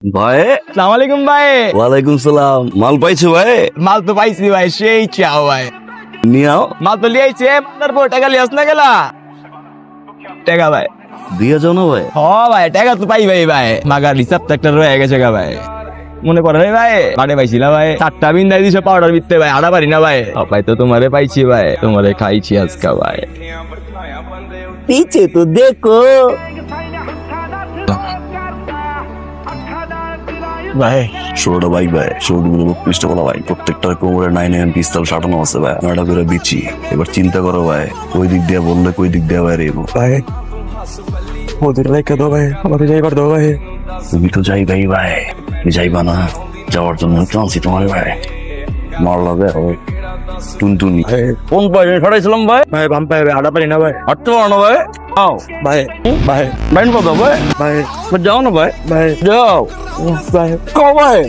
ভাই আসসালামু আলাইকুম ভাই। ওয়ালাইকুম সালাম। মাল পাইছো ভাই? মাল তো পাইছি ভাই, সেই চাও ভাই। নিয়াও মাল তো লিয়াইছে, মালার পর টাকা লিয়াস না গেলা টাকা ভাই। দিয়ে যাও না ভাই। হ ভাই, টাকা তো পাই ভাই মাগার হিসাব তো একটা রয়ে গেছে গা ভাই। মনে করে ভাই বাড়ে পাইছিলা ভাই, 4টা বিন্দাই দিছো পাউডার বিতে ভাই, আড়া পারি না ভাই। ভাই তো তোমারে পাইছি ভাই, তোমারে খাইছি আজকে ভাই। পিছে তো দেখো ভাই 16টা বাইক ভাই, 16 বলা ভাই, প্রত্যেকটার কোমরে 9mm পিস্তল সাটানো আছে ভাই, 9টা করে বিচি। এবার চিন্তা করো ভাই, ওই দিক দিয়ে বললে কই দিক দিয়ে বাইরে এবো। ভাই ওদের রেখে দাও ভাই, আমাকে যাইবার দাও ভাই। তুমি তো যাইবাই ভাই, তুমি যাইবা না? যাওয়ার জন্য তো আনছি তোমার ভাই। মারলা ভাই টুনটুনি কোন পায়ে ছড়াইছিলাম ভাই? ভাই বাম পাই ভাই, আড়া পারি না ভাই। হাঁটতে পারো না ভাই? আও ভাই ভাই বাইন কথা ভাই, ভাই যাও না ভাই, ভাই যাও ভাই কও ভাই।